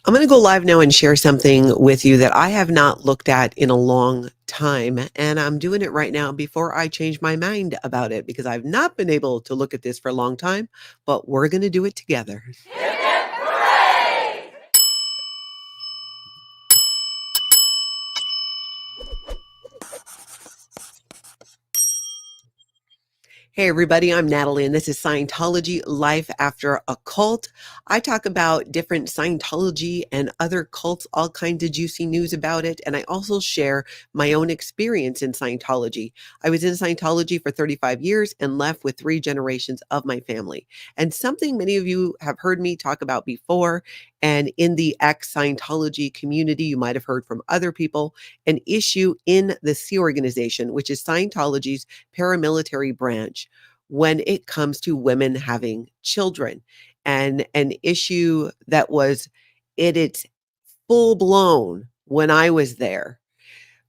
I'm going to go live now and share something with you that I have not looked at in a long time. And I'm doing it right now before I change my mind about it because I've not been able to look at this for a long time, but we're going to do it together. Hooray! Hey, everybody, I'm Natalie, and this is Scientology Life After a Cult. I talk about different Scientology and other cults, all kinds of juicy news about it. And I also share my own experience in Scientology. I was in Scientology for 35 years and left with 3 generations of my family. And something many of you have heard me talk about before, and in the ex-Scientology community, you might have heard from other people, an issue in the Sea Organization, which is Scientology's paramilitary branch, when it comes to women having children, and an issue that was at its full blown when I was there.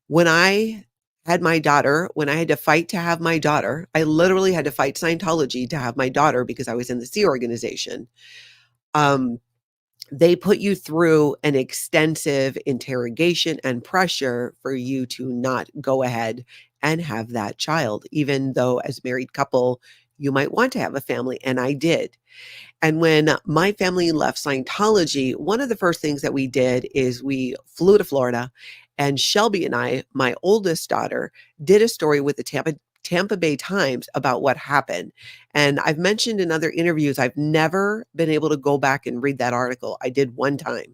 When I had my daughter, when I had to fight to have my daughter, I literally had to fight Scientology to have my daughter because I was in the Sea Organization. They put you through an extensive interrogation and pressure for you to not go ahead and have that child, even though as a married couple, you might want to have a family. And I did. And when my family left Scientology, one of the first things that we did is we flew to Florida, and Shelby and I, my oldest daughter, did a story with the Tampa Bay Times about what happened. And I've mentioned in other interviews, I've never been able to go back and read that article. I did one time.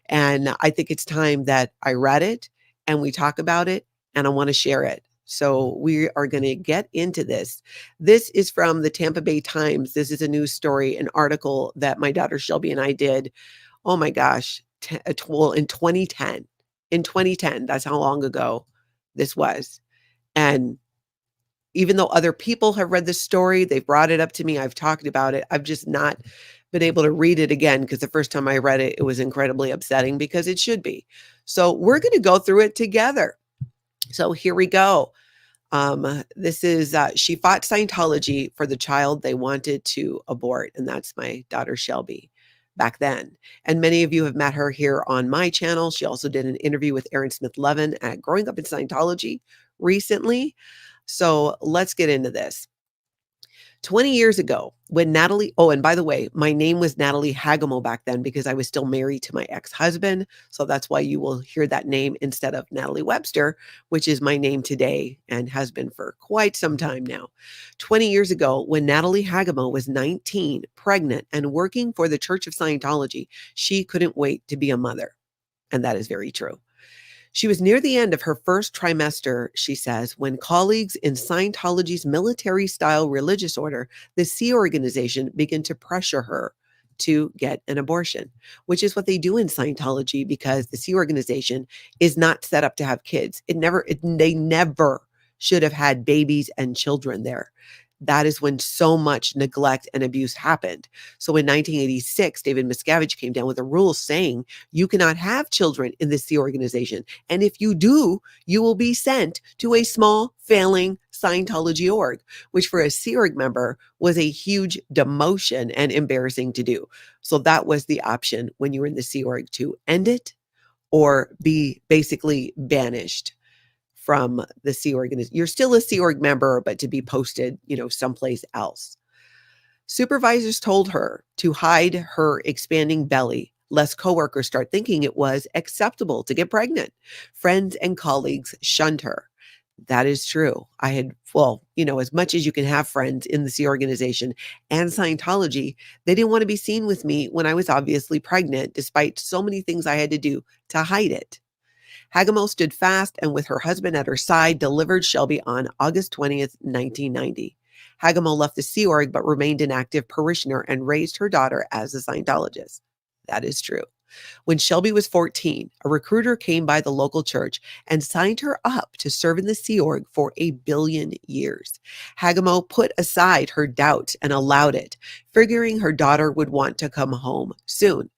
And I think it's time that I read it and we talk about it, and I want to share it. So we are going to get into this. This is from the Tampa Bay Times. This is a news story, an article that my daughter Shelby and I did. Oh my gosh. Well, in 2010. In 2010, that's how long ago this was. And even though other people have read the story, they've brought it up to me, I've talked about it, I've just not been able to read it again because the first time I read it, it was incredibly upsetting because it should be. So we're going to go through it together. So here we go. This is, she fought Scientology for the child they wanted to abort. And that's my daughter, Shelby, back then. And many of you have met her here on my channel. She also did an interview with Aaron Smith Levin at Growing Up in Scientology recently. So let's get into this. 20 years ago, when Natalie, oh, and by the way, my name was Natalie Hagamo back then because I was still married to my ex-husband. So that's why you will hear that name instead of Natalie Webster, which is my name today and has been for quite some time now. 20 years ago, when Natalie Hagamo was 19, pregnant, and working for the Church of Scientology, she couldn't wait to be a mother. And that is very true. She was near the end of her first trimester, she says, when colleagues in Scientology's military-style religious order, the Sea Organization, began to pressure her to get an abortion, which is what they do in Scientology because the Sea Organization is not set up to have kids. They never should have had babies and children there. That is when so much neglect and abuse happened. So in 1986, David Miscavige came down with a rule saying you cannot have children in the Sea Organization. And if you do, you will be sent to a small, failing Scientology org, which for a Sea Org member was a huge demotion and embarrassing to do. So that was the option when you were in the Sea Org, to end it or be basically banished from the Sea Org. You're still a Sea Org member, but to be posted, someplace else. Supervisors told her to hide her expanding belly, lest coworkers start thinking it was acceptable to get pregnant. Friends and colleagues shunned her. That is true. I had, as much as you can have friends in the Sea Organization and Scientology, they didn't want to be seen with me when I was obviously pregnant, despite so many things I had to do to hide it. Hagamo stood fast and with her husband at her side delivered Shelby on August 20th, 1990. Hagamo left the Sea Org but remained an active parishioner and raised her daughter as a Scientologist. That is true. When Shelby was 14, a recruiter came by the local church and signed her up to serve in the Sea Org for 1 billion years. Hagamo put aside her doubts and allowed it, figuring her daughter would want to come home soon.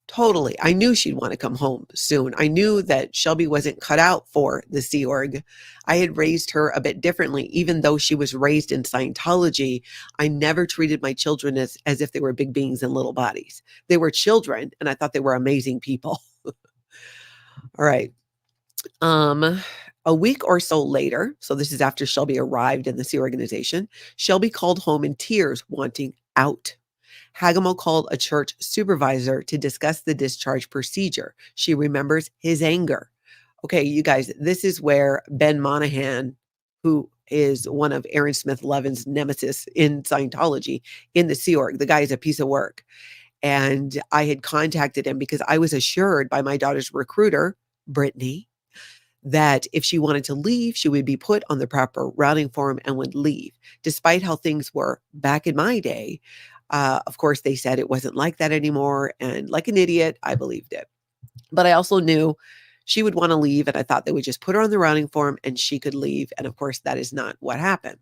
Totally. I knew she'd want to come home soon. I knew that Shelby wasn't cut out for the Sea Org. I had raised her a bit differently. Even though she was raised in Scientology, I never treated my children as if they were big beings in little bodies. They were children, and I thought they were amazing people. All right. Um, a week or so later, so this is after Shelby arrived in the Sea Organization, Shelby called home in tears, wanting out. Hagamo called a church supervisor to discuss the discharge procedure. She remembers his anger. Okay, you guys, this is where Ben Monahan, who is one of Aaron Smith Levin's nemesis in Scientology, in the Sea Org, the guy is a piece of work. And I had contacted him because I was assured by my daughter's recruiter, Brittany, that if she wanted to leave, she would be put on the proper routing form and would leave. Despite how things were back in my day, of course, they said it wasn't like that anymore. And like an idiot, I believed it. But I also knew she would want to leave. And I thought they would just put her on the routing form and she could leave. And of course, that is not what happened.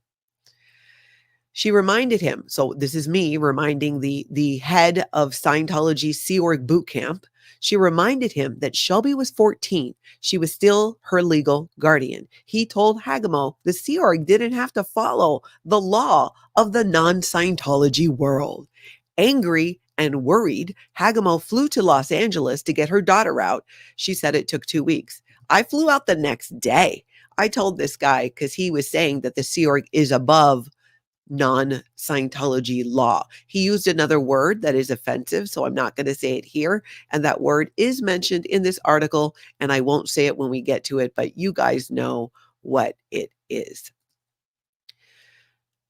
She reminded him, so this is me reminding the head of Scientology Sea Org boot camp. She reminded him that Shelby was 14. She was still her legal guardian. He told Hagamo the Sea Org didn't have to follow the law of the non-Scientology world. Angry and worried, Hagamo flew to Los Angeles to get her daughter out. She said it took 2 weeks. I flew out the next day. I told this guy because he was saying that the Sea Org is above non-Scientology law. He used another word that is offensive, so I'm not going to say it here. And that word is mentioned in this article, and I won't say it when we get to it, but you guys know what it is.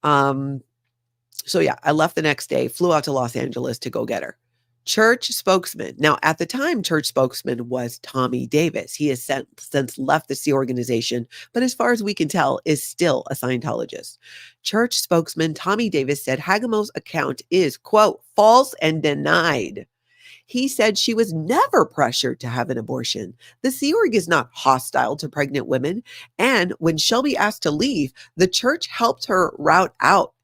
So yeah, I left the next day, flew out to Los Angeles to go get her. Church spokesman. Now, at the time, church spokesman was Tommy Davis. He has since left the Sea Organization, but as far as we can tell, is still a Scientologist. Church spokesman Tommy Davis said Hagamo's account is, quote, false and denied. He said she was never pressured to have an abortion. The Sea Org is not hostile to pregnant women. And when Shelby asked to leave, the church helped her route out.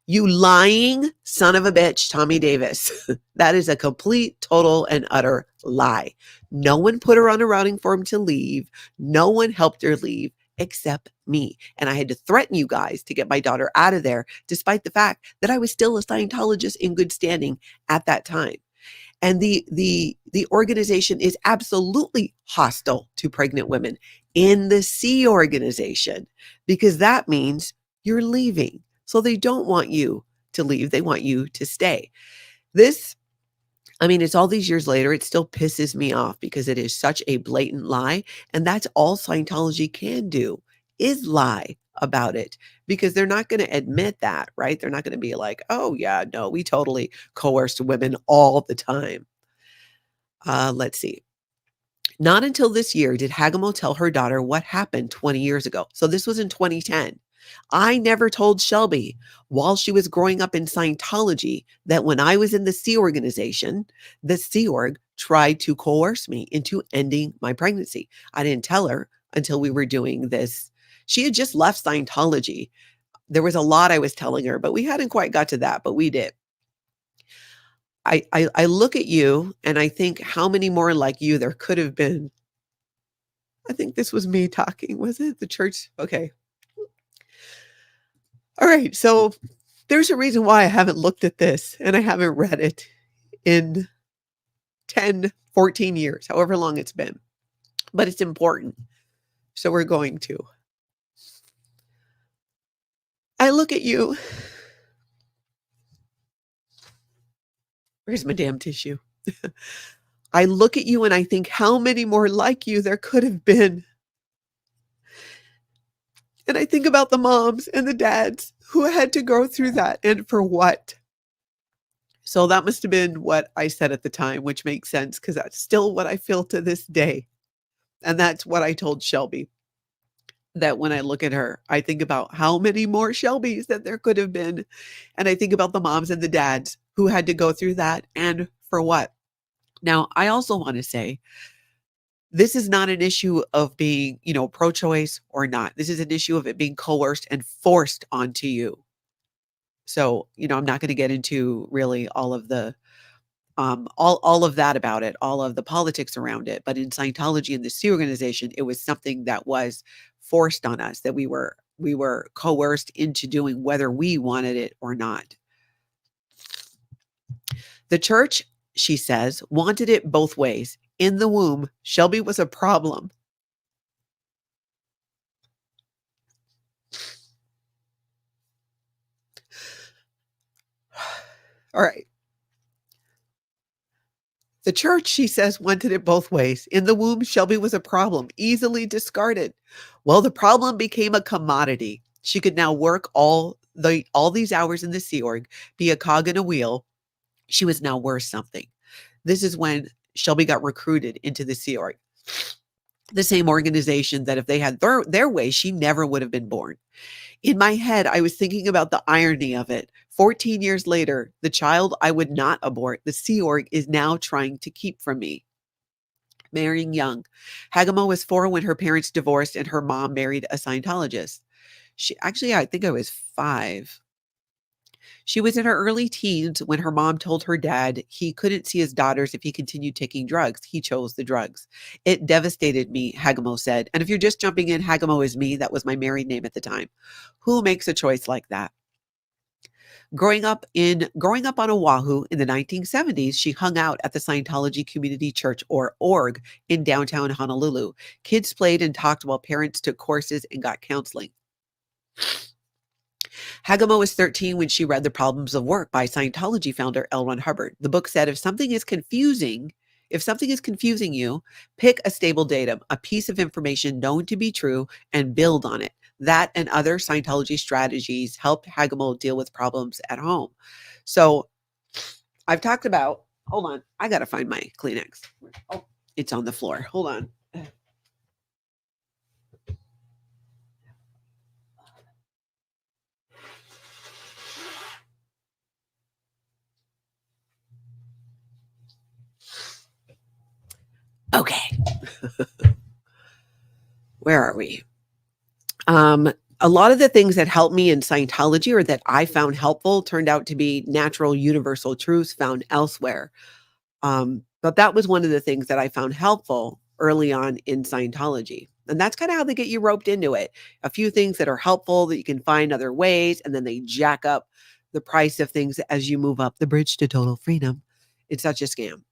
You lying son of a bitch, Tommy Davis. That is a complete, total, and utter lie. No one put her on a routing form to leave. No one helped her leave except me. And I had to threaten you guys to get my daughter out of there, despite the fact that I was still a Scientologist in good standing at that time. And the organization is absolutely hostile to pregnant women in the Sea Organization, because that means you're leaving. So they don't want you to leave. They want you to stay. This, I mean, it's all these years later. It still pisses me off because it is such a blatant lie. And that's all Scientology can do, is lie about it, because they're not going to admit that, right? They're not going to be like, oh yeah, no, we totally coerced women all the time. Let's see. Not until this year did Hagamo tell her daughter what happened 20 years ago. So this was in 2010. I never told Shelby while she was growing up in Scientology that when I was in the Sea Organization, the Sea Org tried to coerce me into ending my pregnancy. I didn't tell her until we were doing this. She had just left Scientology. There was a lot I was telling her, but we hadn't quite got to that, but we did. I look at you and I think how many more like you there could have been. I think this was me talking. Was it the church? Okay. All right. So there's a reason why I haven't looked at this and I haven't read it in 10, 14 years, however long it's been. But it's important. So we're going to. I look at you. Where's my damn tissue? I look at you and I think how many more like you there could have been. And I think about the moms and the dads who had to go through that, and for what? So that must have been what I said at the time, which makes sense because that's still what I feel to this day. And that's what I told Shelby. That when I look at her, I think about how many more Shelbys that there could have been. And I think about the moms and the dads who had to go through that, and for what? Now, I also want to say, this is not an issue of being, pro-choice or not. This is an issue of it being coerced and forced onto you. So, I'm not going to get into really all of the all of that about it, all of the politics around it. But in Scientology and the Sea organization, it was something that was forced on us, that we were coerced into doing whether we wanted it or not. The church, she says, wanted it both ways. In the womb, Shelby was a problem. All right. The church, she says, wanted it both ways. In the womb, Shelby was a problem, easily discarded. Well, the problem became a commodity. She could now work all these hours in the Sea Org, be a cog in a wheel. She was now worth something. This is when Shelby got recruited into the Sea Org, the same organization that if they had their way, she never would have been born. In my head, I was thinking about the irony of it. 14 years later, the child I would not abort, the Sea Org is now trying to keep from me. Marrying young. Hagamo was 4 when her parents divorced and her mom married a Scientologist. I think I was 5. She was in her early teens when her mom told her dad he couldn't see his daughters if he continued taking drugs. He chose the drugs. It devastated me, Hagamo said. And if you're just jumping in, Hagamo is me. That was my married name at the time. Who makes a choice like that? Growing up on Oahu in the 1970s, she hung out at the Scientology Community Church, or org, in downtown Honolulu. Kids played and talked while parents took courses and got counseling. Hagamo was 13 when she read The Problems of Work by Scientology founder L. Ron Hubbard. The book said, if something is confusing you, pick a stable datum, a piece of information known to be true, and build on it. That and other Scientology strategies helped Hagamo deal with problems at home. So I've talked about, hold on, I got to find my Kleenex. Oh, it's on the floor. Hold on. Okay. Where are we? A lot of the things that helped me in Scientology or that I found helpful turned out to be natural universal truths found elsewhere. But that was one of the things that I found helpful early on in Scientology. And that's kind of how they get you roped into it. A few things that are helpful that you can find other ways, and then they jack up the price of things as you move up the bridge to total freedom. It's such a scam.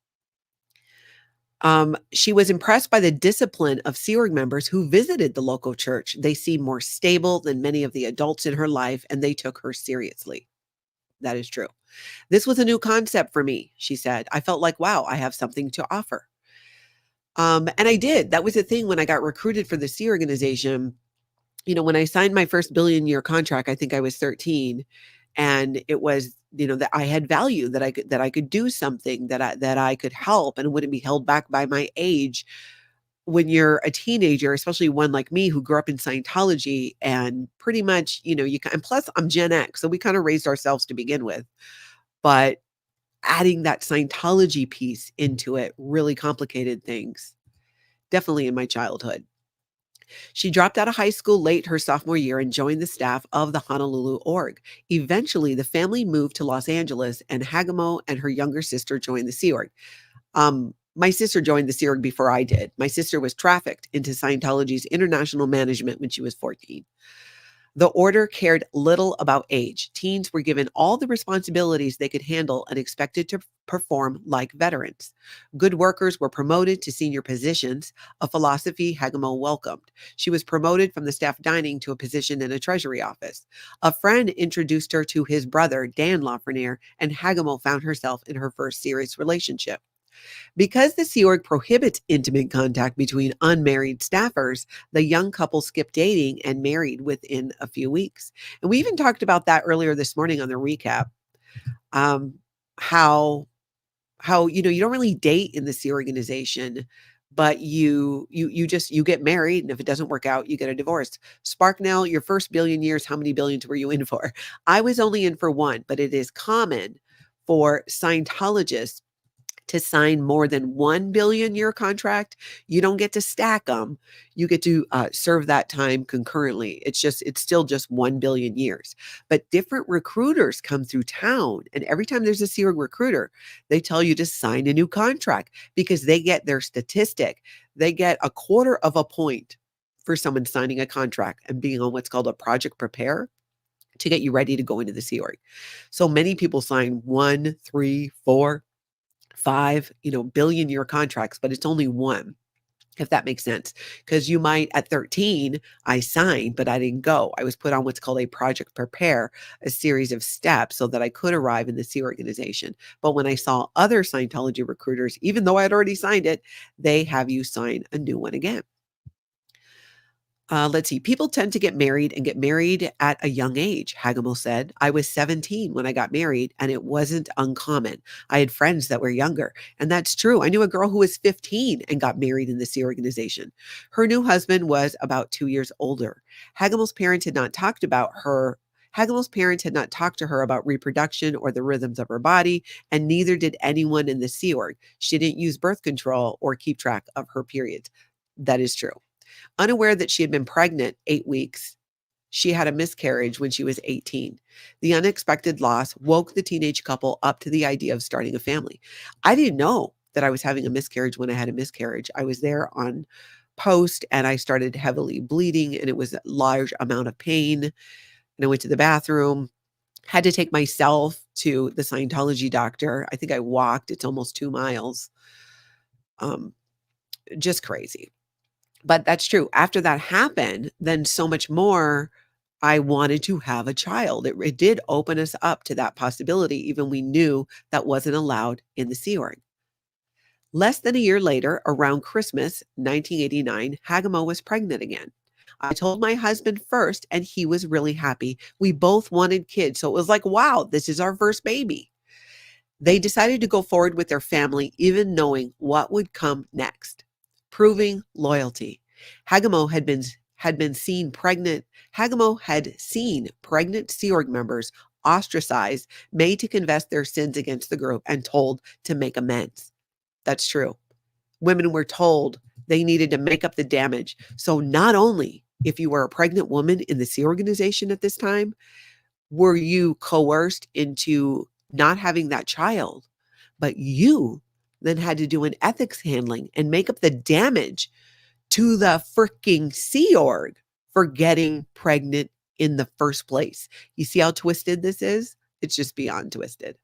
She was impressed by the discipline of Sea Org members who visited the local church. They seemed more stable than many of the adults in her life, and they took her seriously. That is true. This was a new concept for me, she said. I felt like, wow, I have something to offer. And I did. That was the thing when I got recruited for the Sea organization. When I signed my first billion-year contract, I think I was 13, and it was, that I had value, that I could do something, that I could help and wouldn't be held back by my age. When you're a teenager, especially one like me who grew up in Scientology and pretty much, and plus I'm Gen X, so we kind of raised ourselves to begin with. But adding that Scientology piece into it really complicated things, definitely in my childhood. She dropped out of high school late her sophomore year and joined the staff of the Honolulu org. Eventually, the family moved to Los Angeles, and Hagamo and her younger sister joined the Sea Org. My sister joined the Sea Org before I did. My sister was trafficked into Scientology's international management when she was 14. The order cared little about age. Teens were given all the responsibilities they could handle and expected to perform like veterans. Good workers were promoted to senior positions, a philosophy Hagamo welcomed. She was promoted from the staff dining to a position in a treasury office. A friend introduced her to his brother, Dan Lafreniere, and Hagamo found herself in her first serious relationship. Because the Sea Org prohibits intimate contact between unmarried staffers, the young couple skipped dating and married within a few weeks. And we even talked about that earlier this morning on the recap. How you don't really date in the Sea organization, but you get married, and if it doesn't work out, you get a divorce. Sparknell, your first billion years, how many billions were you in for? I was only in for one, but it is common for Scientologists to sign more than 1 billion year contract, you don't get to stack them. You get to serve that time concurrently. It's still just 1 billion years. But different recruiters come through town. And every time there's a Sea Org recruiter, they tell you to sign a new contract because they get their statistic. They get a quarter of a point for someone signing a contract and being on what's called a project prepare to get you ready to go into the Sea Org. So many people sign 1, 3, 4, 5, billion year contracts, but it's only one, if that makes sense. Because you might, at 13, I signed, but I didn't go. I was put on what's called a project prepare, a series of steps so that I could arrive in the Sea organization. But when I saw other Scientology recruiters, even though I had already signed it, they have you sign a new one again. Let's see. People tend to get married at a young age, Hagamo said. I was 17 when I got married, and it wasn't uncommon. I had friends that were younger, and that's true. I knew a girl who was 15 and got married in the Sea organization. Her new husband was about 2 years older. Hagamo's parents had not talked about her. Hagamo's parents had not talked to her about reproduction or the rhythms of her body, and neither did anyone in the Sea Org. She didn't use birth control or keep track of her periods. That is true. Unaware that she had been pregnant 8 weeks, she had a miscarriage when she was 18. The unexpected loss woke the teenage couple up to the idea of starting a family. I didn't know that I was having a miscarriage when I had a miscarriage. I was there on post and I started heavily bleeding and it was a large amount of pain. And I went to the bathroom, had to take myself to the Scientology doctor. I think I walked, it's almost 2 miles. Just crazy. But that's true. After that happened, then so much more, I wanted to have a child. It did open us up to that possibility, even we knew that wasn't allowed in the Sea Org. Less than a year later, around Christmas 1989, Hagamo was pregnant again. I told my husband first, and he was really happy. We both wanted kids. So it was like, wow, this is our first baby. They decided to go forward with their family, even knowing what would come next. Proving loyalty. Hagamo had been seen pregnant. Hagamo had seen pregnant Sea Org members ostracized, made to confess their sins against the group, and told to make amends. That's true. Women were told they needed to make up the damage. So not only if you were a pregnant woman in the Sea organization at this time, were you coerced into not having that child, but you then had to do an ethics handling and make up the damage to the freaking Sea Org for getting pregnant in the first place. You see how twisted this is? It's just beyond twisted.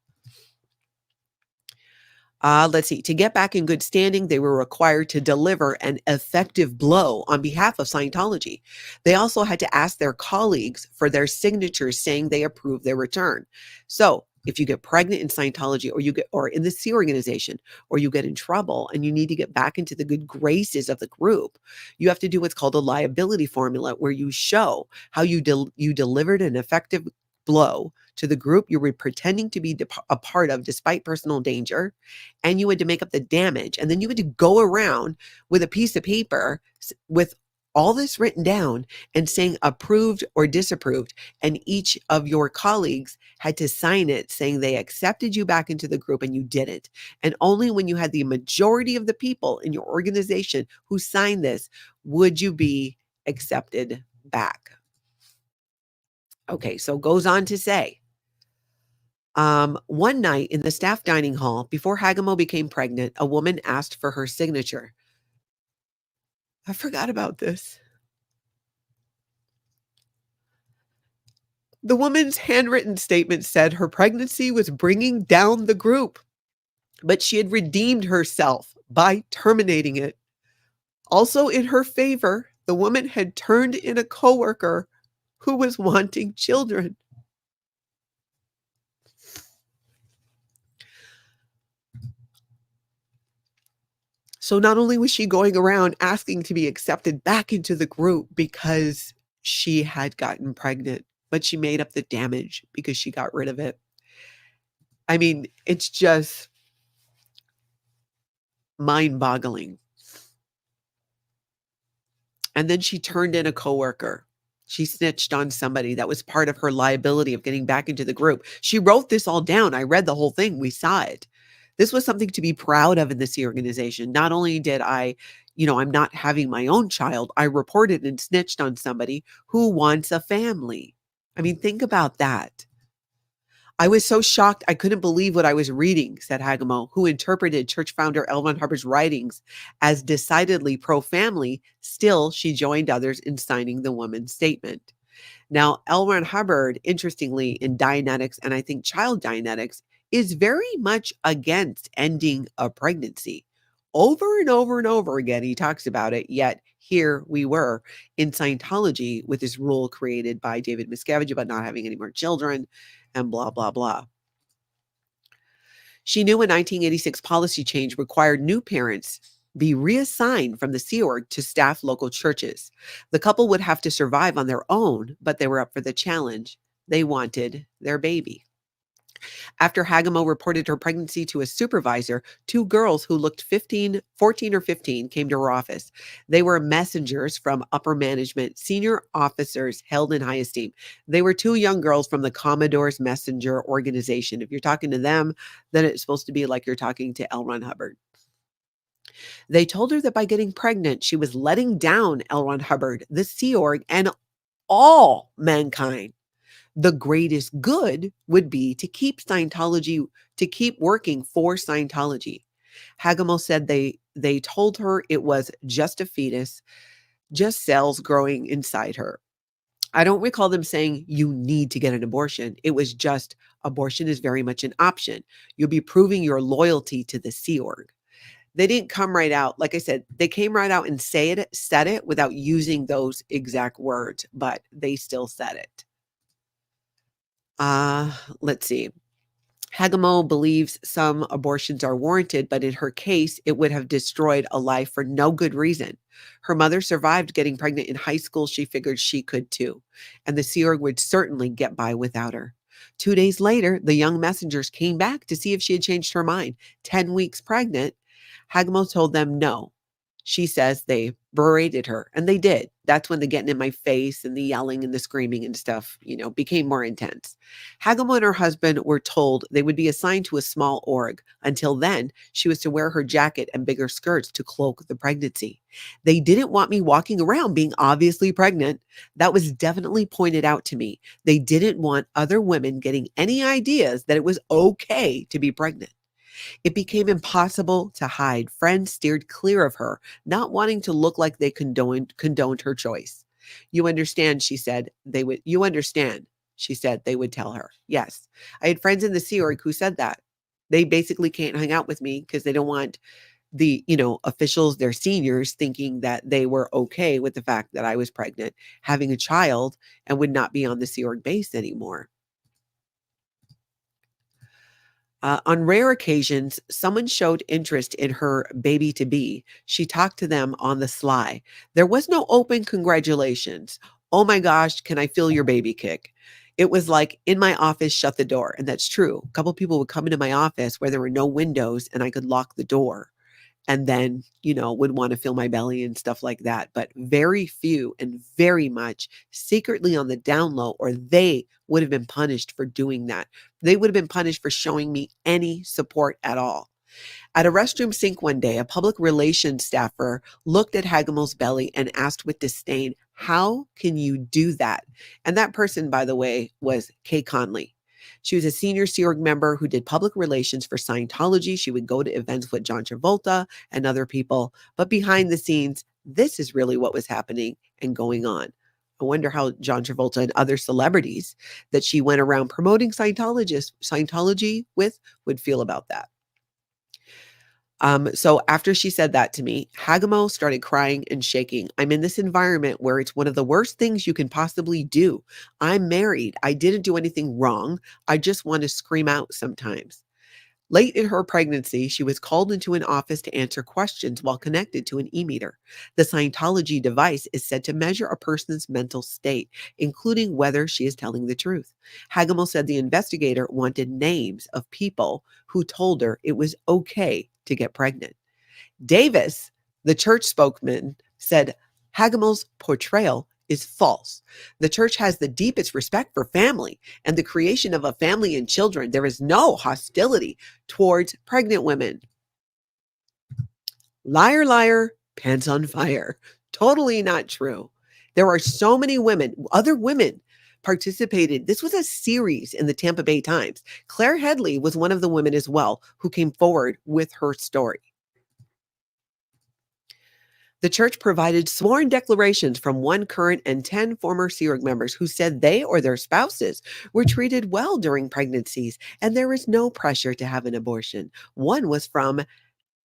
Let's see. To get back in good standing, they were required to deliver an effective blow on behalf of Scientology. They also had to ask their colleagues for their signatures saying they approved their return. So if you get pregnant in Scientology or in the Sea organization, or you get in trouble and you need to get back into the good graces of the group, you have to do what's called a liability formula where you show how you delivered an effective blow to the group you were pretending to be a part of despite personal danger, and you had to make up the damage. And then you had to go around with a piece of paper with all this written down and saying approved or disapproved. And each of your colleagues had to sign it saying they accepted you back into the group and you didn't. And only when you had the majority of the people in your organization who signed this would you be accepted back. Okay, so it goes on to say, one night in the staff dining hall, before Hagamo became pregnant, a woman asked for her signature. I forgot about this. The woman's handwritten statement said her pregnancy was bringing down the group, but she had redeemed herself by terminating it. Also in her favor, the woman had turned in a coworker who was wanting children. So not only was she going around asking to be accepted back into the group because she had gotten pregnant, but she made up the damage because she got rid of it. I mean, it's just mind-boggling. And then she turned in a coworker. She snitched on somebody that was part of her liability of getting back into the group. She wrote this all down. I read the whole thing. We saw it. This was something to be proud of in the Sea organization. Not only did I'm not having my own child, I reported and snitched on somebody who wants a family. I mean, think about that. I was so shocked I couldn't believe what I was reading, said Hagemo, who interpreted church founder L. Ron Hubbard's writings as decidedly pro-family. Still, she joined others in signing the woman's statement. Now, L. Ron Hubbard, interestingly, in Dianetics and I think child Dianetics, is very much against ending a pregnancy. Over and over and over again, he talks about it, yet here we were in Scientology with this rule created by David Miscavige about not having any more children and blah, blah, blah. She knew a 1986 policy change required new parents be reassigned from the Sea Org to staff local churches. The couple would have to survive on their own, but they were up for the challenge. They wanted their baby. After Hagemo reported her pregnancy to a supervisor, two girls who looked 14 or 15 came to her office. They were messengers from upper management, senior officers held in high esteem. They were two young girls from the Commodore's Messenger organization. If you're talking to them, then it's supposed to be like you're talking to L. Ron Hubbard. They told her that by getting pregnant, she was letting down L. Ron Hubbard, the Sea Org, and all mankind. The greatest good would be to keep Scientology, to keep working for Scientology. Hagemo said they told her it was just a fetus, just cells growing inside her. I don't recall them saying you need to get an abortion. It was just abortion is very much an option. You'll be proving your loyalty to the Sea Org. They didn't come right out. Like I said, they came right out and said it without using those exact words, but they still said it. Let's see. Hagemo believes some abortions are warranted, but in her case, it would have destroyed a life for no good reason. Her mother survived getting pregnant in high school. She figured she could too, and the Sea Org would certainly get by without her. 2 days later, the young messengers came back to see if she had changed her mind. 10 weeks pregnant, Hagemo told them no. She says they berated her, and they did. That's when the getting in my face and the yelling and the screaming and stuff, became more intense. Hagemo and her husband were told they would be assigned to a small org. Until then, she was to wear her jacket and bigger skirts to cloak the pregnancy. They didn't want me walking around being obviously pregnant. That was definitely pointed out to me. They didn't want other women getting any ideas that it was okay to be pregnant. It became impossible to hide. Friends steered clear of her, not wanting to look like they condoned her choice. You understand, she said, you understand, she said, they would tell her. Yes. I had friends in the Sea Org who said that. They basically can't hang out with me because they don't want the, officials, their seniors, thinking that they were okay with the fact that I was pregnant, having a child, and would not be on the Sea Org base anymore. On rare occasions, someone showed interest in her baby-to-be. She talked to them on the sly. There was no open congratulations. Oh my gosh, can I feel your baby kick? It was like in my office, shut the door. And that's true. A couple people would come into my office where there were no windows and I could lock the door and then, would want to feel my belly and stuff like that. But very few and very much secretly on the down low, or they would have been punished for doing that. They would have been punished for showing me any support at all. At a restroom sink one day, a public relations staffer looked at Hagemel's belly and asked with disdain, "How can you do that?" And that person, by the way, was Kay Conley. She was a senior Sea Org member who did public relations for Scientology. She would go to events with John Travolta and other people. But behind the scenes, this is really what was happening and going on. I wonder how John Travolta and other celebrities that she went around promoting Scientology with would feel about that. So after she said that to me, Hagemo started crying and shaking. I'm in this environment where it's one of the worst things you can possibly do. I'm married. I didn't do anything wrong. I just want to scream out sometimes. Late in her pregnancy, she was called into an office to answer questions while connected to an e-meter. The Scientology device is said to measure a person's mental state, including whether she is telling the truth. Hagemo said the investigator wanted names of people who told her it was okay to get pregnant. Davis, the church spokesman, said Hagemel's portrayal is false. The church has the deepest respect for family and the creation of a family and children. There is no hostility towards pregnant women. Liar, liar, pants on fire. Totally not true. There are so many women, other women participated. This was a series in the Tampa Bay Times. Claire Headley was one of the women as well who came forward with her story. The church provided sworn declarations from one current and 10 former Sea Org members who said they or their spouses were treated well during pregnancies and there is no pressure to have an abortion. One was from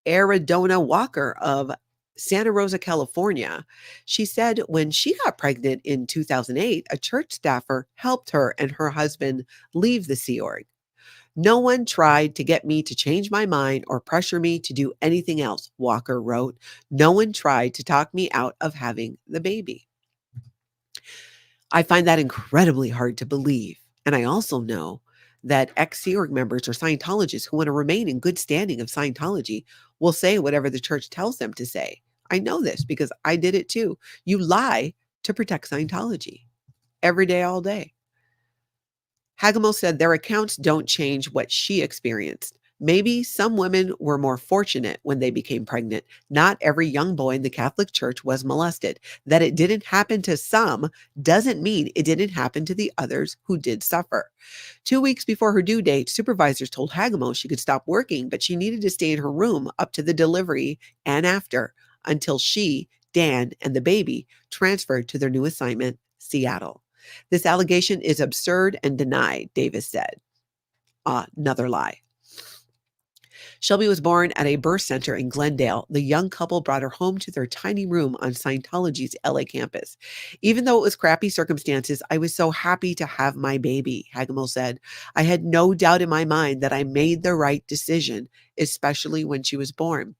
Aridona Walker of Santa Rosa, California. She said when she got pregnant in 2008, a church staffer helped her and her husband leave the Sea Org. No one tried to get me to change my mind or pressure me to do anything else, Walker wrote. No one tried to talk me out of having the baby. I find that incredibly hard to believe. And I also know that ex-Sea Org members or Scientologists who want to remain in good standing of Scientology will say whatever the church tells them to say. I know this because I did it too. You lie to protect Scientology every day, all day. Hagemo said their accounts don't change what she experienced. Maybe some women were more fortunate when they became pregnant. Not every young boy in the Catholic Church was molested. That it didn't happen to some doesn't mean it didn't happen to the others who did suffer. 2 weeks before her due date, supervisors told Hagemo she could stop working, but she needed to stay in her room up to the delivery and after until she, Dan, and the baby transferred to their new assignment, Seattle. This allegation is absurd and denied, Davis said. Another lie. Shelby was born at a birth center in Glendale. The young couple brought her home to their tiny room on Scientology's LA campus. Even though it was crappy circumstances, I was so happy to have my baby, Hagemo said. I had no doubt in my mind that I made the right decision, especially when she was born.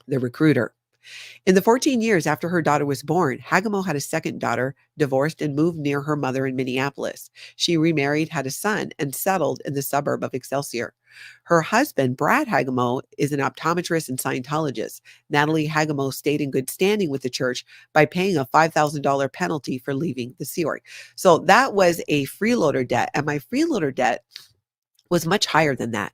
The recruiter. In the 14 years after her daughter was born, Hagemo had a second daughter, divorced, and moved near her mother in Minneapolis. She remarried, had a son, and settled in the suburb of Excelsior. Her husband, Brad Hagemo, is an optometrist and Scientologist. Natalie Hagemo stayed in good standing with the church by paying a $5,000 penalty for leaving the Sea Org. So that was a freeloader debt, and my freeloader debt was much higher than that.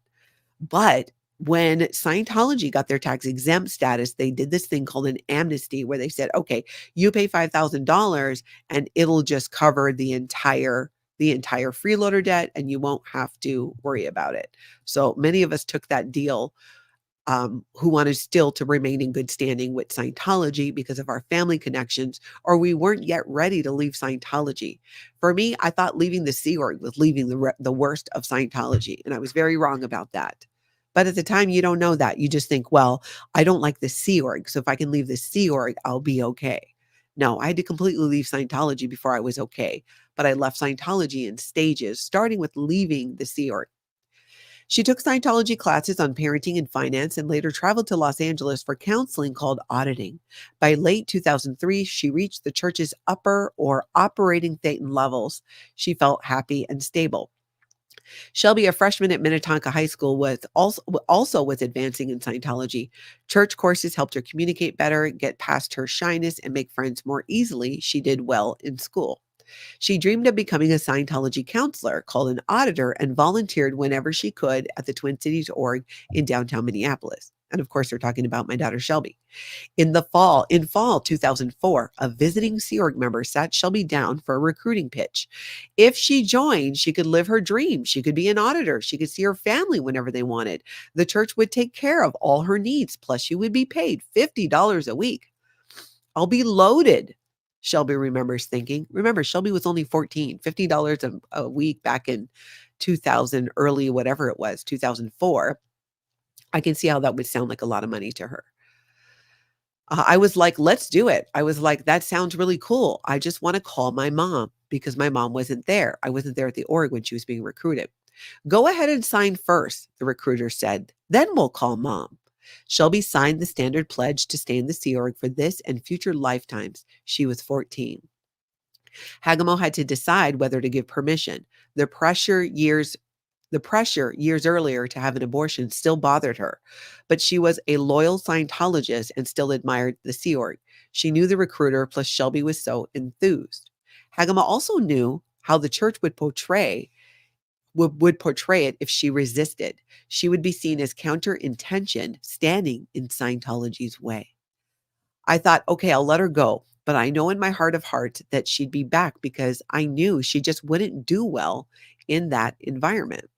But when Scientology got their tax exempt status, they did this thing called an amnesty where they said, okay, you pay $5,000 and it'll just cover the entire freeloader debt and you won't have to worry about it. So many of us took that deal who wanted still to remain in good standing with Scientology because of our family connections, or we weren't yet ready to leave Scientology. For me, I thought leaving the Sea Org was leaving the worst of Scientology, and I was very wrong about that. But at the time, you don't know that. You just think, well, I don't like the Sea Org, so if I can leave the Sea Org, I'll be okay. No, I had to completely leave Scientology before I was okay. But I left Scientology in stages, starting with leaving the Sea Org. She took Scientology classes on parenting and finance and later traveled to Los Angeles for counseling called auditing. By late 2003, she reached the church's upper or operating Thetan levels. She felt happy and stable. Shelby, a freshman at Minnetonka High School, also was advancing in Scientology. Church courses helped her communicate better, get past her shyness, and make friends more easily. She did well in school. She dreamed of becoming a Scientology counselor, called an auditor, and volunteered whenever she could at the Twin Cities org in downtown Minneapolis. And of course, we're talking about my daughter, Shelby. In fall 2004, a visiting Sea Org member sat Shelby down for a recruiting pitch. If she joined, she could live her dream. She could be an auditor. She could see her family whenever they wanted. The church would take care of all her needs. Plus, she would be paid $50 a week. I'll be loaded, Shelby remembers thinking. Remember, Shelby was only 14, $50 a week back in 2000, early whatever it was, 2004. I can see how that would sound like a lot of money to her. I was like, let's do it. I was like, that sounds really cool. I just want to call my mom because my mom wasn't there. I wasn't there at the org when she was being recruited. Go ahead and sign first, the recruiter said. Then we'll call mom. Shelby signed the standard pledge to stay in the Sea Org for this and future lifetimes. She was 14. Hagemo had to decide whether to give permission. The pressure years earlier to have an abortion still bothered her, but she was a loyal Scientologist and still admired the Sea Org. She knew the recruiter, plus Shelby was so enthused. Hagema also knew how the church would portray it if she resisted. She would be seen as counter-intentioned, standing in Scientology's way. I thought, okay, I'll let her go. But I know in my heart of hearts that she'd be back because I knew she just wouldn't do well in that environment.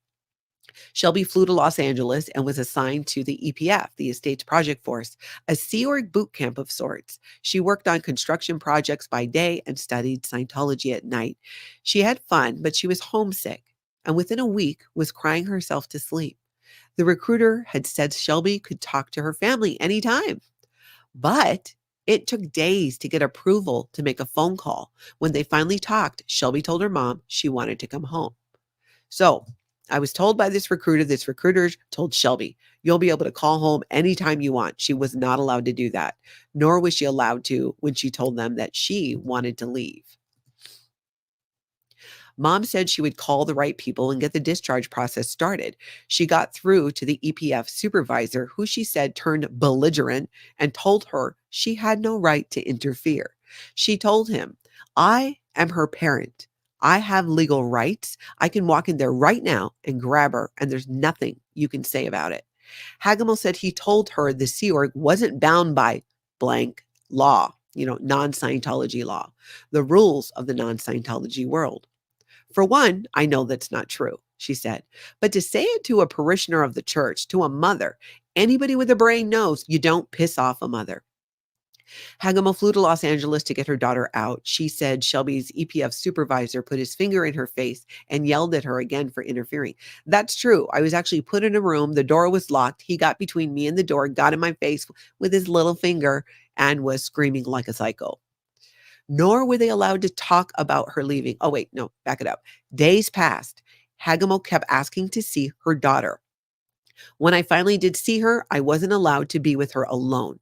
Shelby flew to Los Angeles and was assigned to the EPF, the Estates Project Force, a Sea Org boot camp of sorts. She worked on construction projects by day and studied Scientology at night. She had fun, but she was homesick, and within a week was crying herself to sleep. The recruiter had said Shelby could talk to her family anytime, but it took days to get approval to make a phone call. When they finally talked, Shelby told her mom she wanted to come home. So I was told by this recruiter told Shelby, you'll be able to call home anytime you want. She was not allowed to do that, nor was she allowed to when she told them that she wanted to leave. Mom said she would call the right people and get the discharge process started. She got through to the EPF supervisor, who she said turned belligerent and told her she had no right to interfere. She told him, I am her parent. I have legal rights. I can walk in there right now and grab her, and there's nothing you can say about it. Hagema said he told her the Sea Org wasn't bound by blank law, non-Scientology law, the rules of the non-Scientology world. For one, I know that's not true, she said. But to say it to a parishioner of the church, to a mother, anybody with a brain knows you don't piss off a mother. Hagema flew to Los Angeles to get her daughter out. She said Shelby's EPF supervisor put his finger in her face and yelled at her again for interfering. That's true. I was actually put in a room. The door was locked. He got between me and the door, got in my face with his little finger, and was screaming like a psycho. Nor were they allowed to talk about her leaving. Oh, wait, no, back it up. Days passed. Hagemo kept asking to see her daughter. When I finally did see her, I wasn't allowed to be with her alone,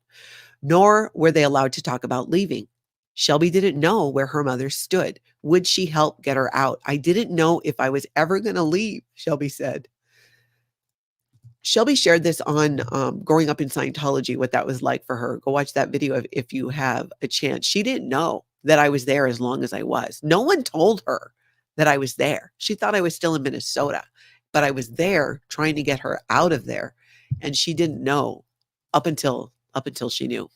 nor were they allowed to talk about leaving. Shelby didn't know where her mother stood. Would she help get her out? I didn't know if I was ever going to leave, Shelby said. Shelby shared this on growing up in Scientology, what that was like for her. Go watch that video if you have a chance. She didn't know that I was there as long as I was. No one told her that I was there. She thought I was still in Minnesota, but I was there trying to get her out of there. And she didn't know up until she knew.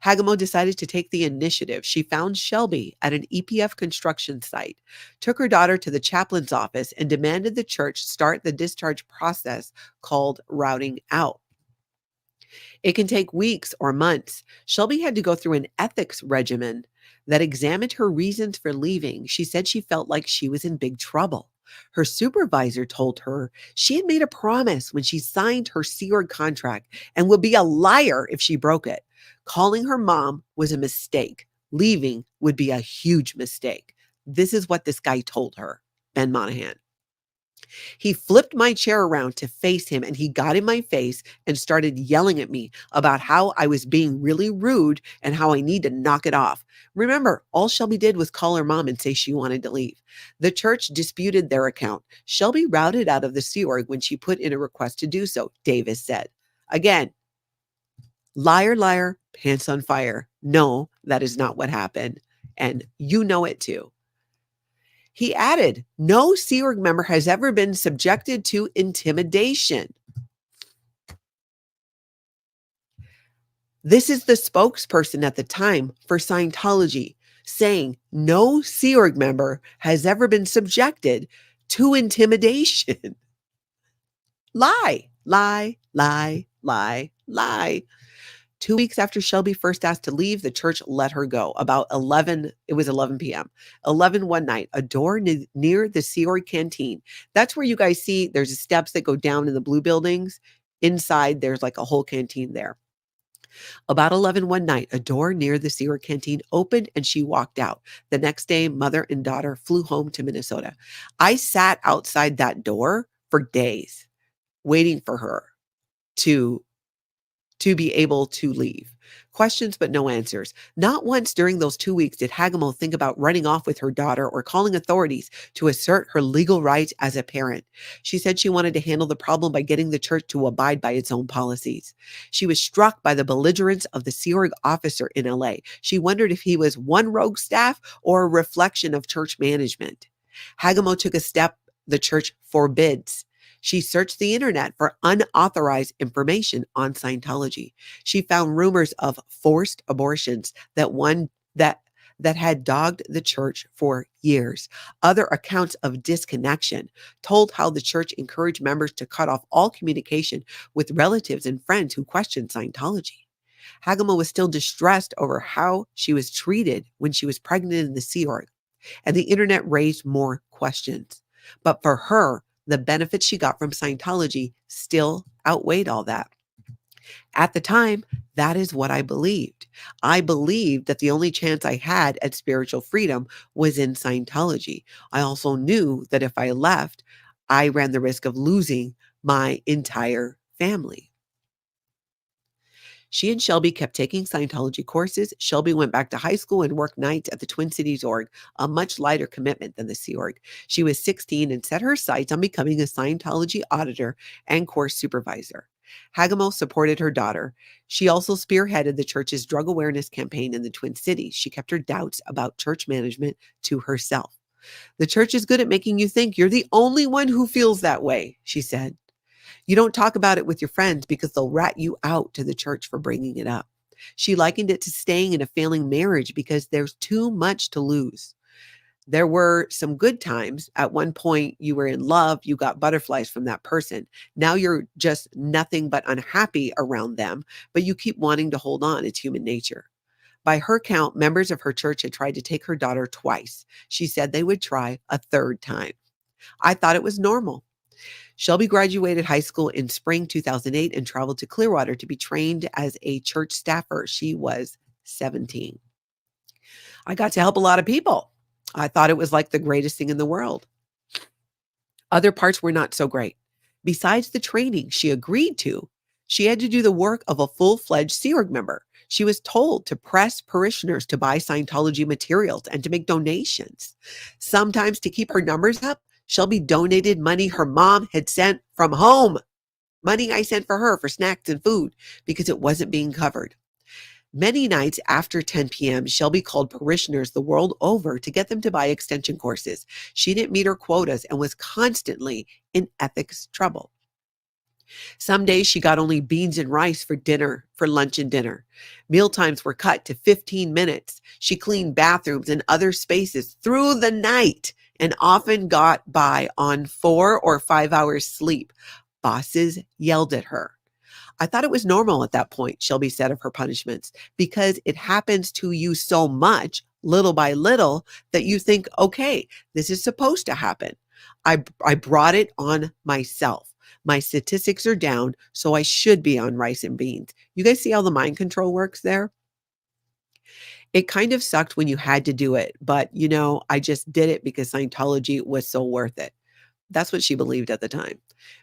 Hagemo decided to take the initiative. She found Shelby at an EPF construction site, took her daughter to the chaplain's office, and demanded the church start the discharge process called routing out. It can take weeks or months. Shelby had to go through an ethics regimen that examined her reasons for leaving. She said she felt like she was in big trouble. Her supervisor told her she had made a promise when she signed her Sea Org contract and would be a liar if she broke it. Calling her mom was a mistake. Leaving would be a huge mistake. This is what this guy told her, Ben Monahan. He flipped my chair around to face him, and he got in my face and started yelling at me about how I was being really rude and how I need to knock it off. Remember, all Shelby did was call her mom and say she wanted to leave. The church disputed their account. Shelby routed out of the Sea Org when she put in a request to do so, Davis said. Again, liar, liar, pants on fire. No, that is not what happened. And you know it too. He added, no Sea Org member has ever been subjected to intimidation. This is the spokesperson at the time for Scientology saying no Sea Org member has ever been subjected to intimidation. Lie, lie, lie, lie, lie. 2 weeks after Shelby first asked to leave, the church let her go. About 11, it was 11 p.m. 11 one night, a door near the Sea Org canteen. That's where you guys see there's steps that go down in the blue buildings. Inside, there's like a whole canteen there. About 11 one night, a door near the Sea Org canteen opened and she walked out. The next day, mother and daughter flew home to Minnesota. I sat outside that door for days, waiting for her to to be able to leave. Questions, but no answers. Not once during those 2 weeks did Hagamo think about running off with her daughter or calling authorities to assert her legal rights as a parent. She said she wanted to handle the problem by getting the church to abide by its own policies. She was struck by the belligerence of the Sea Org officer in LA. She wondered if he was one rogue staff or a reflection of church management. Hagamo took a step the church forbids. She searched the internet for unauthorized information on Scientology. She found rumors of forced abortions that had dogged the church for years. Other accounts of disconnection told how the church encouraged members to cut off all communication with relatives and friends who questioned Scientology. Hagamo was still distressed over how she was treated when she was pregnant in the Sea Org, and the internet raised more questions. But for her, the benefits she got from Scientology still outweighed all that. At the time, that is what I believed. I believed that the only chance I had at spiritual freedom was in Scientology. I also knew that if I left, I ran the risk of losing my entire family. She and Shelby kept taking Scientology courses. Shelby went back to high school and worked nights at the Twin Cities org, a much lighter commitment than the Sea Org. She was 16 and set her sights on becoming a Scientology auditor and course supervisor. Hagamo supported her daughter. She also spearheaded the church's drug awareness campaign in the Twin Cities. She kept her doubts about church management to herself. The church is good at making you think you're the only one who feels that way, she said. You don't talk about it with your friends because they'll rat you out to the church for bringing it up. She likened it to staying in a failing marriage because there's too much to lose. There were some good times. At one point, you were in love, you got butterflies from that person. Now you're just nothing but unhappy around them, but you keep wanting to hold on. It's human nature. By her count, members of her church had tried to take her daughter twice. She said they would try a third time. I thought it was normal. Shelby graduated high school in spring 2008 and traveled to Clearwater to be trained as a church staffer. She was 17. I got to help a lot of people. I thought it was like the greatest thing in the world. Other parts were not so great. Besides the training she agreed to, she had to do the work of a full-fledged Sea Org member. She was told to press parishioners to buy Scientology materials and to make donations. Sometimes to keep her numbers up, Shelby donated money her mom had sent from home. Money I sent for her for snacks and food because it wasn't being covered. Many nights after 10 p.m., Shelby called parishioners the world over to get them to buy extension courses. She didn't meet her quotas and was constantly in ethics trouble. Some days she got only beans and rice for lunch and dinner. Meal times were cut to 15 minutes. She cleaned bathrooms and other spaces through the night and often got by on 4 or 5 hours sleep. Bosses yelled at her. I thought it was normal at that point, Shelby said of her punishments, because it happens to you so much, little by little, that you think, okay, this is supposed to happen. I brought it on myself. My statistics are down, so I should be on rice and beans. You guys see how the mind control works there? It kind of sucked when you had to do it, but I just did it because Scientology was so worth it. That's what she believed at the time.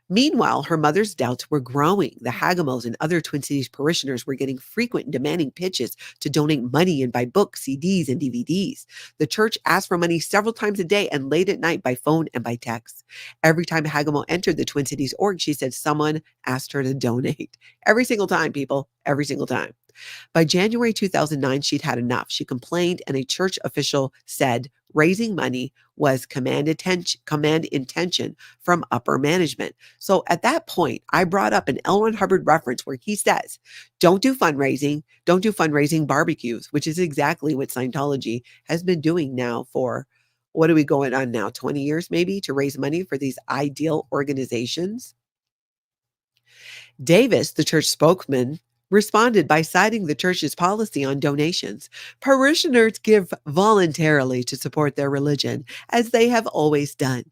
Meanwhile, her mother's doubts were growing. The Hagamos and other Twin Cities parishioners were getting frequent and demanding pitches to donate money and buy books, CDs, and DVDs. The church asked for money several times a day and late at night by phone and by text. Every time Hagamo entered the Twin Cities org, she said someone asked her to donate. Every single time, people. Every single time. By January 2009, she'd had enough. She complained, and a church official said raising money was command intention from upper management. So at that point, I brought up an L. Ron Hubbard reference where he says, don't do fundraising barbecues, which is exactly what Scientology has been doing now for, what are we going on now, 20 years maybe, to raise money for these ideal organizations. Davis, the church spokesman, responded by citing the church's policy on donations. Parishioners give voluntarily to support their religion, as they have always done.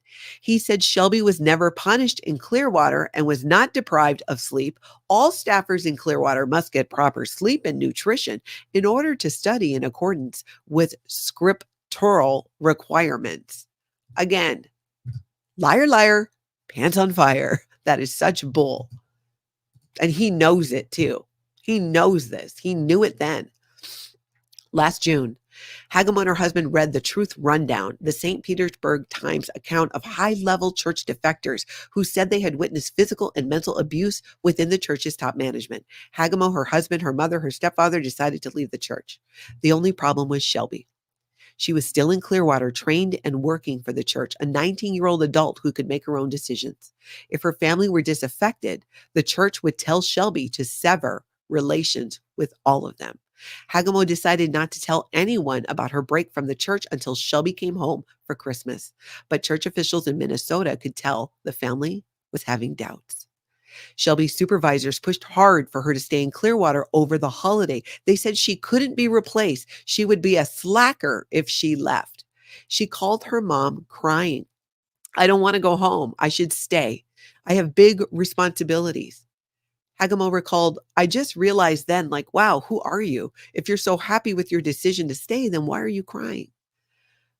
He said Shelby was never punished in Clearwater and was not deprived of sleep. All staffers in Clearwater must get proper sleep and nutrition in order to study in accordance with scriptural requirements. Again, liar, liar, pants on fire. That is such bull. And he knows it too. He knows this. He knew it then. Last June, Hagamo and her husband read the Truth Rundown, the St. Petersburg Times account of high-level church defectors who said they had witnessed physical and mental abuse within the church's top management. Hagamo, her husband, her mother, her stepfather decided to leave the church. The only problem was Shelby. She was still in Clearwater, trained and working for the church, a 19-year-old adult who could make her own decisions. If her family were disaffected, the church would tell Shelby to sever relations with all of them. Hagamo decided not to tell anyone about her break from the church until Shelby came home for Christmas. But church officials in Minnesota could tell the family was having doubts. Shelby's supervisors pushed hard for her to stay in Clearwater over the holiday. They said she couldn't be replaced. She would be a slacker if she left. She called her mom crying. I don't want to go home. I should stay. I have big responsibilities. Hagamo recalled, I just realized then, like, wow, who are you? If you're so happy with your decision to stay, then why are you crying?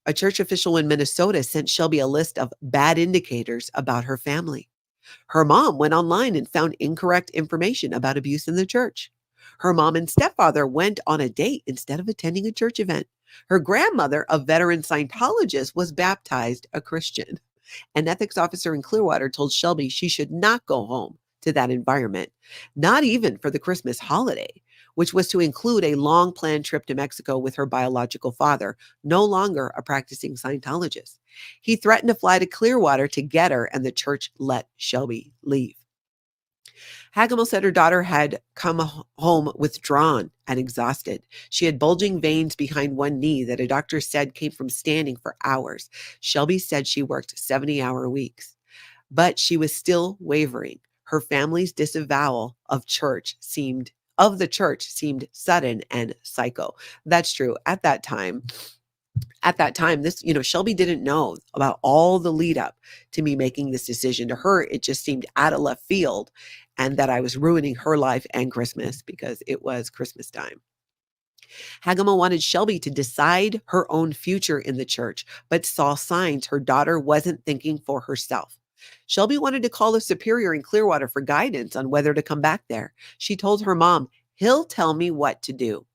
A church official in Minnesota sent Shelby a list of bad indicators about her family. Her mom went online and found incorrect information about abuse in the church. Her mom and stepfather went on a date instead of attending a church event. Her grandmother, a veteran Scientologist, was baptized a Christian. An ethics officer in Clearwater told Shelby she should not go home to that environment, not even for the Christmas holiday, which was to include a long planned trip to Mexico with her biological father, no longer a practicing Scientologist. He threatened to fly to Clearwater to get her, and the church let Shelby leave. Hagamo said her daughter had come home withdrawn and exhausted. She had bulging veins behind one knee that a doctor said came from standing for hours. Shelby said she worked 70-hour weeks, but she was still wavering. Her family's disavowal of the church seemed sudden and psycho. That's true. At that time, this, Shelby didn't know about all the lead up to me making this decision. To her, it just seemed out of left field, and that I was ruining her life and Christmas because it was Christmas time. Hagamo wanted Shelby to decide her own future in the church, but saw signs her daughter wasn't thinking for herself. Shelby wanted to call a superior in Clearwater for guidance on whether to come back there. She told her mom, he'll tell me what to do.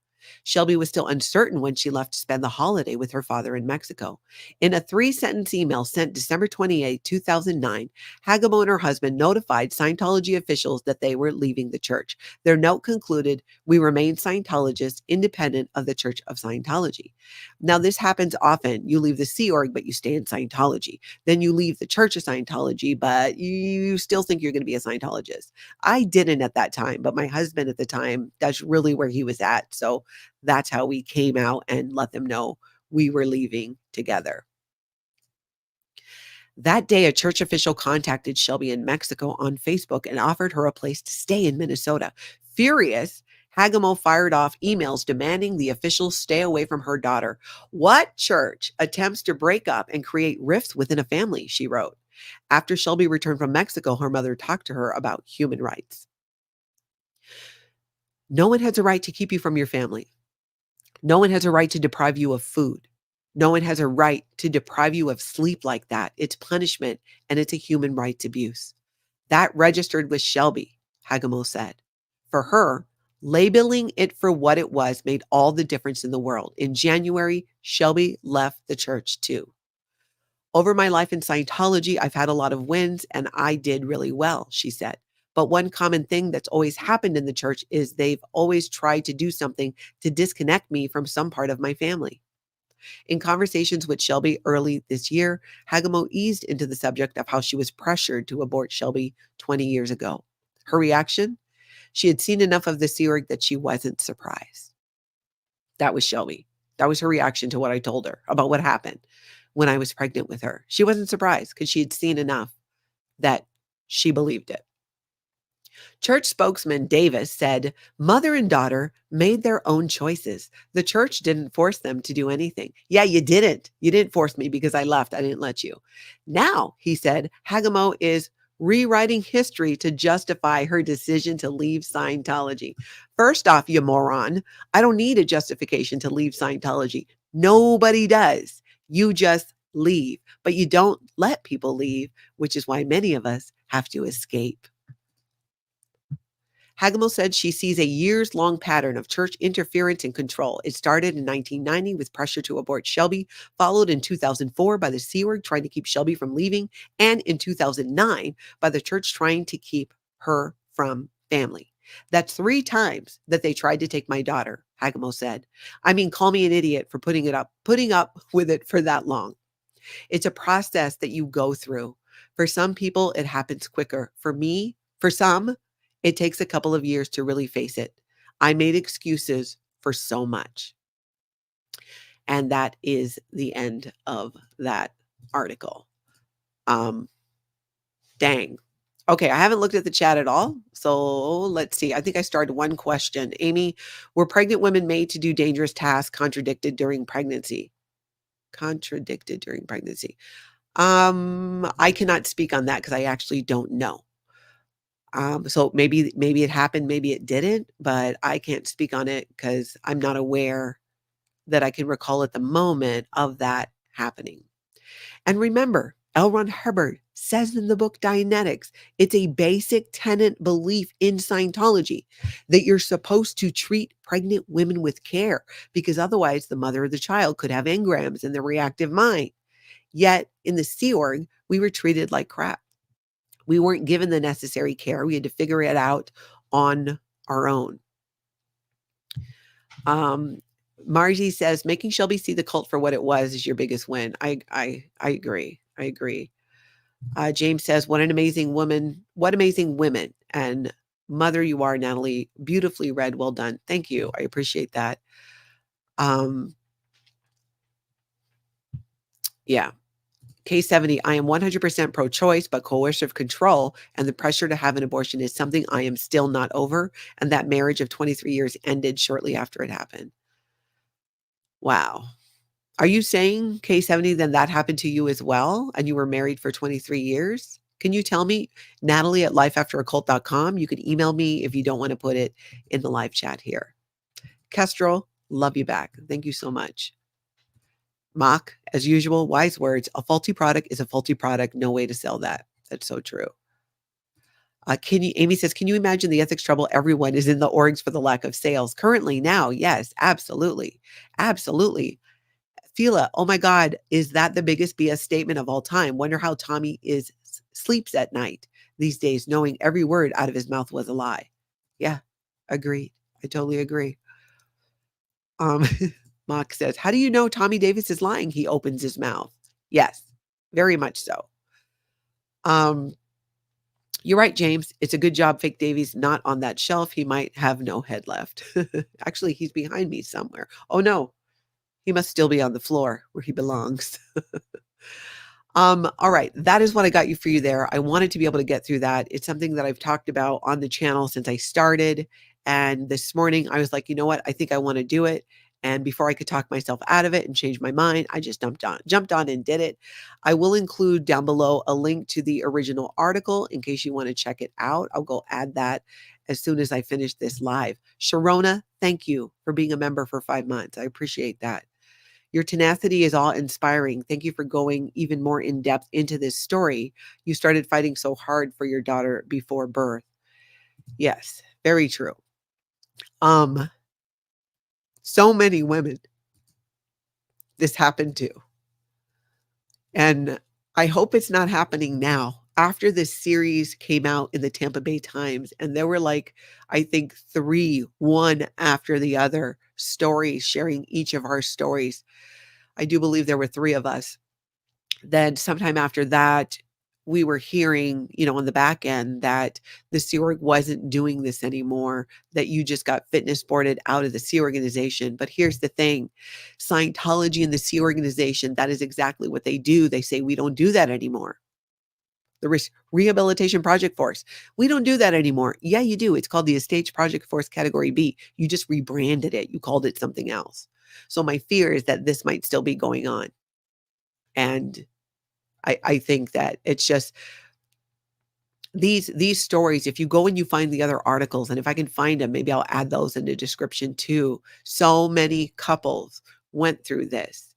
Shelby was still uncertain when she left to spend the holiday with her father in Mexico. In a 3-sentence email sent December 28, 2009, Hagamo and her husband notified Scientology officials that they were leaving the church. Their note concluded, we remain Scientologists independent of the Church of Scientology. Now, this happens often. You leave the Sea Org, but you stay in Scientology. Then you leave the Church of Scientology, but you still think you're going to be a Scientologist. I didn't at that time, but my husband at the time, that's really where he was at. So that's how we came out and let them know we were leaving together. That day, a church official contacted Shelby in Mexico on Facebook and offered her a place to stay in Minnesota. Furious, Hagamo fired off emails demanding the officials stay away from her daughter. What church attempts to break up and create rifts within a family, she wrote. After Shelby returned from Mexico, her mother talked to her about human rights. No one has a right to keep you from your family. No one has a right to deprive you of food. No one has a right to deprive you of sleep like that. It's punishment, and it's a human rights abuse. That registered with Shelby, Hagamo said. For her, labeling it for what it was made all the difference in the world. In January, Shelby left the church too. Over my life in Scientology, I've had a lot of wins, and I did really well, she said. But one common thing that's always happened in the church is they've always tried to do something to disconnect me from some part of my family. In conversations with Shelby early this year, Hagamo eased into the subject of how she was pressured to abort Shelby 20 years ago. Her reaction? She had seen enough of the Sea Org that she wasn't surprised. That was Shelby. That was her reaction to what I told her about what happened when I was pregnant with her. She wasn't surprised because she had seen enough that she believed it. Church spokesman Davis said, mother and daughter made their own choices. The church didn't force them to do anything. Yeah, you didn't. You didn't force me because I left. I didn't let you. Now, he said, Hagamo is rewriting history to justify her decision to leave Scientology. First off, you moron, I don't need a justification to leave Scientology. Nobody does. You just leave, but you don't let people leave, which is why many of us have to escape. Hagemo said she sees a years-long pattern of church interference and control. It started in 1990 with pressure to abort Shelby, followed in 2004 by the Sea Org trying to keep Shelby from leaving, and in 2009 by the church trying to keep her from family. That's 3 times that they tried to take my daughter, Hagemo said. I mean, call me an idiot for putting up with it for that long. It's a process that you go through. For some people, it happens quicker. For some, it takes a couple of years to really face it. I made excuses for so much. And that is the end of that article. Dang. Okay, I haven't looked at the chat at all. So let's see. I think I started one question. Amy, were pregnant women made to do dangerous tasks contradicted during pregnancy? Contradicted during pregnancy. I cannot speak on that because I actually don't know. So maybe it happened, maybe it didn't, but I can't speak on it because I'm not aware that I can recall at the moment of that happening. And remember, L. Ron Hubbard says in the book Dianetics, it's a basic tenet belief in Scientology that you're supposed to treat pregnant women with care because otherwise the mother of the child could have engrams in the reactive mind. Yet in the Sea Org, we were treated like crap. We weren't given the necessary care. We had to figure it out on our own. Margie says, making Shelby see the cult for what it was is your biggest win. I agree. I agree. James says, what an amazing woman. What amazing women. And mother you are, Natalie. Beautifully read. Well done. Thank you. I appreciate that. Yeah. K70, I am 100% pro-choice, but coercive control and the pressure to have an abortion is something I am still not over. And that marriage of 23 years ended shortly after it happened. Wow. Are you saying, K70, then that happened to you as well? And you were married for 23 years? Can you tell me? Natalie at lifeafteracult.com. You can email me if you don't want to put it in the live chat here. Kestrel, love you back. Thank you so much. Mock, as usual, wise words. A faulty product is a faulty product. No way to sell that. That's so true. Amy says, can you imagine the ethics trouble everyone is in the orgs for the lack of sales? Currently now, yes, absolutely. Absolutely. Fila, oh my God, is that the biggest BS statement of all time? Wonder how Tommy sleeps at night these days, knowing every word out of his mouth was a lie. Yeah, agreed. I totally agree. Mock says, how do you know Tommy Davis is lying? He opens his mouth. Yes, very much so. You're right, James. It's a good job Fake Davy's not on that shelf. He might have no head left. Actually, he's behind me somewhere. Oh no, he must still be on the floor where he belongs. All right. That is what I got for you there. I wanted to be able to get through that. It's something that I've talked about on the channel since I started. And this morning I was like, you know what? I think I want to do it. And before I could talk myself out of it and change my mind, I just jumped on and did it. I will include down below a link to the original article in case you want to check it out. I'll go add that as soon as I finish this live. Sharona, thank you for being a member for 5 months. I appreciate that. Your tenacity is all inspiring. Thank you for going even more in depth into this story. You started fighting so hard for your daughter before birth. Yes, very true. So many women this happened to. And I hope it's not happening now. After this series came out in the Tampa Bay Times, and there were like, I think 3, one after the other stories sharing each of our stories. I do believe there were 3 of us. Then sometime after that, we were hearing, on the back end that the Sea Org wasn't doing this anymore, that you just got fitness boarded out of the Sea Organization. But here's the thing, Scientology and the Sea Organization, that is exactly what they do. They say, we don't do that anymore. The Rehabilitation Project Force, we don't do that anymore. Yeah, you do. It's called the Estates Project Force Category B. You just rebranded it. You called it something else. So my fear is that this might still be going on. And I think that it's just these stories, if you go and you find the other articles, and if I can find them, maybe I'll add those in the description too. So many couples went through this.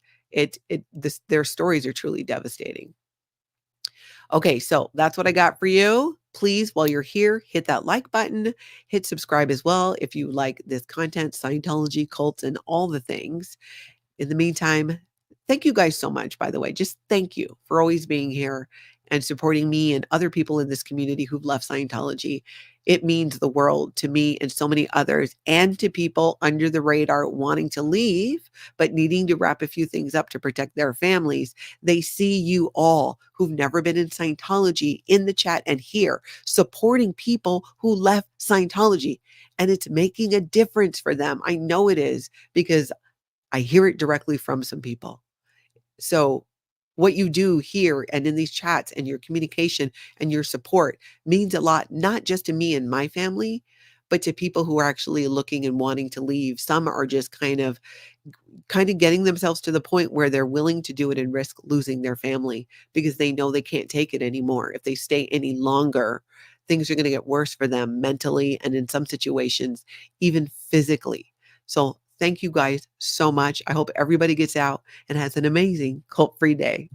Their stories are truly devastating. Okay, so that's what I got for you. Please, while you're here, hit that like button, hit subscribe as well if you like this content, Scientology, cults, and all the things. In the meantime, thank you guys so much, by the way. Just thank you for always being here and supporting me and other people in this community who've left Scientology. It means the world to me and so many others, and to people under the radar wanting to leave, but needing to wrap a few things up to protect their families. They see you all who've never been in Scientology in the chat and here supporting people who left Scientology. And it's making a difference for them. I know it is because I hear it directly from some people. So what you do here and in these chats and your communication and your support means a lot, not just to me and my family, but to people who are actually looking and wanting to leave. Some are just kind of getting themselves to the point where they're willing to do it and risk losing their family because they know they can't take it anymore. If they stay any longer, things are going to get worse for them mentally and in some situations, even physically. So thank you guys so much. I hope everybody gets out and has an amazing cult free day.